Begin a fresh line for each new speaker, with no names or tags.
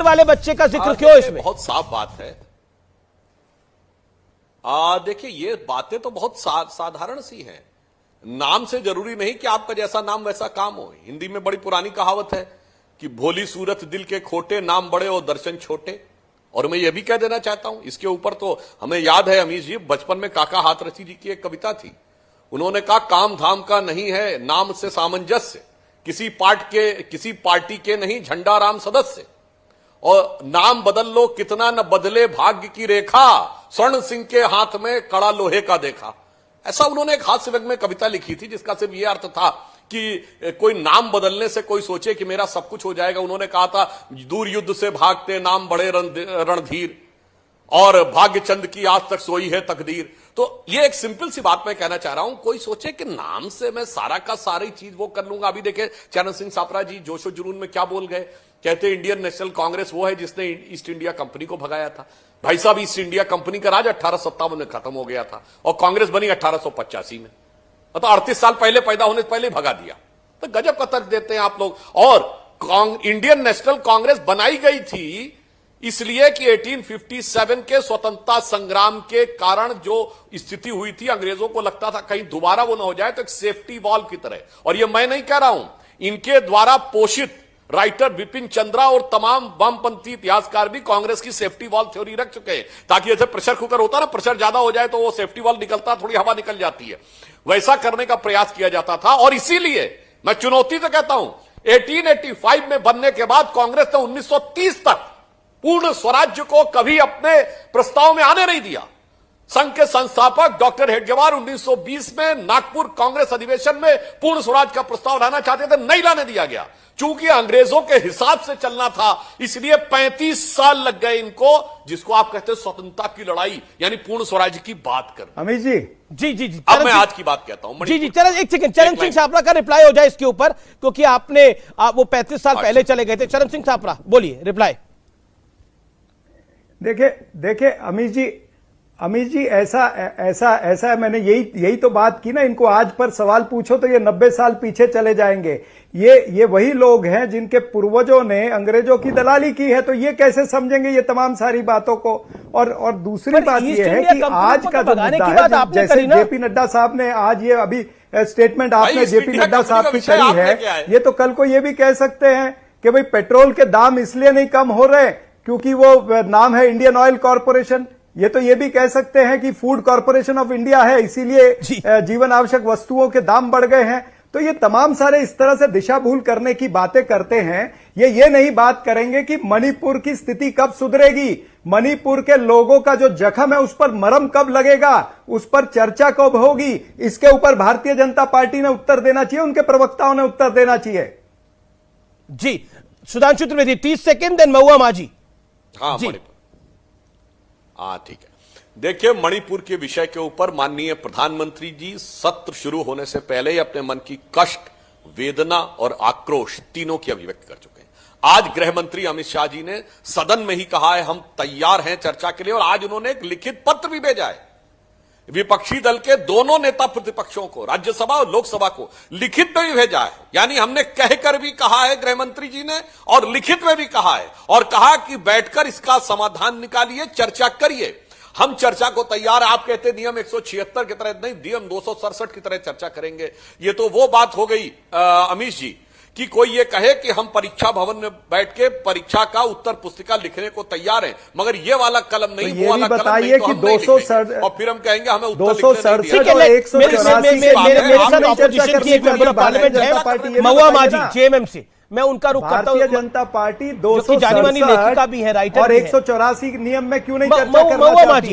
वाले बच्चे का जिक्र क्यों इसमें?
बहुत साफ बात है। देखिए, ये बातें तो बहुत साधारण सी हैं। नाम से जरूरी नहीं कि आपका जैसा नाम वैसा काम हो। हिंदी में बड़ी पुरानी कहावत है कि भोली सूरत दिल के खोटे, नाम बड़े और दर्शन छोटे। और मैं ये भी कह देना चाहता हूं, इसके ऊपर तो हमें याद है अमीश जी, बचपन में काका हाथरसी जी की एक कविता थी। उन्होंने कहा, काम धाम का नहीं है नाम से सामंजस्य, किसी पार्टी के नहीं झंडा राम सदस्य, और नाम बदल लो कितना न बदले भाग्य की रेखा, स्वर्ण सिंह के हाथ में कड़ा लोहे का देखा। ऐसा उन्होंने एक हास्य व्यंग्य में कविता लिखी थी, जिसका सिर्फ यह अर्थ था कि कोई नाम बदलने से कोई सोचे कि मेरा सब कुछ हो जाएगा। उन्होंने कहा था, दूर युद्ध से भागते नाम बड़े रणधीर, और भाग्य चंद की आज तक सोई है तकदीर। तो ये एक सिंपल सी बात मैं कहना चाह रहा हूं, कोई सोचे कि नाम से मैं सारा का सारी चीज वो कर लूंगा। अभी देखे चरण सिंह सापरा जी जोशो जुनून में क्या बोल गए, कहते इंडियन नेशनल कांग्रेस वो है जिसने ईस्ट इंडिया कंपनी को भगाया था। भाई साहब, ईस्ट इंडिया कंपनी का राज 1857 में खत्म हो गया था और कांग्रेस बनी 1885 में। मतलब 38 साल पहले पैदा होने से पहले भगा दिया। तो गजब का तर्क देते हैं आप लोग। और इंडियन नेशनल कांग्रेस बनाई गई थी इसलिए कि 1857 के स्वतंत्रता संग्राम के कारण जो स्थिति हुई थी, अंग्रेजों को लगता था कहीं दोबारा वो ना हो जाए, तो एक सेफ्टी वॉल्व की तरह। और ये मैं नहीं कह रहा हूं, इनके द्वारा पोषित राइटर बिपिन चंद्रा और तमाम वामपंथी इतिहासकार भी कांग्रेस की सेफ्टी वॉल्व थ्योरी रख चुके हैं, ताकि जैसे प्रेशर कुकर होता है ना, प्रेशर ज्यादा हो जाए तो वो सेफ्टी वॉल्व निकलता, थोड़ी हवा निकल जाती है, वैसा करने का प्रयास किया जाता था। और इसीलिए मैं चुनौती से कहता हूं, 1885 में बनने के बाद कांग्रेस ने 1930 तक पूर्ण स्वराज्य को कभी अपने प्रस्ताव में आने नहीं दिया। संघ के संस्थापक डॉक्टर हेडगेवार 1920 में नागपुर कांग्रेस अधिवेशन में पूर्ण स्वराज का प्रस्ताव लाना चाहते थे, नहीं लाने दिया गया। चूंकि अंग्रेजों के हिसाब से चलना था, इसलिए 35 साल लग गए इनको, जिसको आप कहते हैं स्वतंत्रता की लड़ाई, यानी पूर्ण स्वराज की बात कर।
अमित जी,
जी
अब
मैं आज की बात कहता हूं।
जी चरण, एक सेकंड, चरण सिंह सापरा का रिप्लाई हो जाए इसके ऊपर, क्योंकि आपने वो 35 साल पहले चले गए थे। चरण सिंह सापरा बोलिए, रिप्लाई।
देखिए अमित जी ऐसा मैंने यही तो बात की ना। इनको आज पर सवाल पूछो तो ये 90 साल पीछे चले जाएंगे। ये वही लोग हैं जिनके पूर्वजों ने अंग्रेजों की दलाली की है, तो ये कैसे समझेंगे ये तमाम सारी बातों को। और दूसरी बात ये है कि आज का जो मुद्दा है, जैसे जेपी नड्डा साहब ने आज ये अभी स्टेटमेंट आपने जेपी नड्डा साहब की कही है, ये तो कल को ये भी कह सकते हैं कि भाई पेट्रोल के दाम इसलिए नहीं कम हो रहे क्योंकि वो नाम है इंडियन ऑयल कॉरपोरेशन। ये तो ये भी कह सकते हैं कि फूड कॉरपोरेशन ऑफ इंडिया है, इसीलिए जीवन आवश्यक वस्तुओं के दाम बढ़ गए हैं। तो ये तमाम सारे इस तरह से दिशा भूल करने की बातें करते हैं। ये नहीं बात करेंगे कि मणिपुर की स्थिति कब सुधरेगी, मणिपुर के लोगों का जो जख्म है उस पर मरहम कब लगेगा, उस पर चर्चा कब होगी। इसके ऊपर भारतीय जनता पार्टी ने उत्तर देना चाहिए, उनके प्रवक्ताओं ने उत्तर देना चाहिए।
जी सुधांशु त्रिवेदी 30 सेकेंड, देन महुआ माझी।
हाँ ठीक है। देखिए, मणिपुर के विषय के ऊपर माननीय प्रधानमंत्री जी सत्र शुरू होने से पहले ही अपने मन की कष्ट, वेदना और आक्रोश तीनों की अभिव्यक्ति कर चुके हैं। आज गृह मंत्री अमित शाह जी ने सदन में ही कहा है हम तैयार हैं चर्चा के लिए, और आज उन्होंने एक लिखित पत्र भी भेजा है विपक्षी दल के दोनों नेता प्रतिपक्षों को, राज्यसभा और लोकसभा को लिखित में भी भेजा है। यानी हमने कहकर भी कहा है गृह मंत्री जी ने, और लिखित में भी कहा है, और कहा कि बैठकर इसका समाधान निकालिए, चर्चा करिए। हम चर्चा को तैयार। आप कहते नियम 176 की तरह नहीं, नियम 267 की तरह चर्चा करेंगे। ये तो वो बात हो गई अमीश जी कि कोई ये कहे कि हम परीक्षा भवन में बैठ के परीक्षा का उत्तर पुस्तिका लिखने को तैयार हैं, मगर ये वाला कलम नहीं, वो वाला कलम नहीं, तो हम नहीं लिखेंगे, और फिर हम कहेंगे हमें उत्तर
महुआ माझी जेएमएम, मैं उनका रुख करता हूं।
भारतीय जनता पार्टी 267
जानी मानी लेखिका भी है, राइटर
और 184 नियम में क्यों नहीं चर्चा करना चाहती है?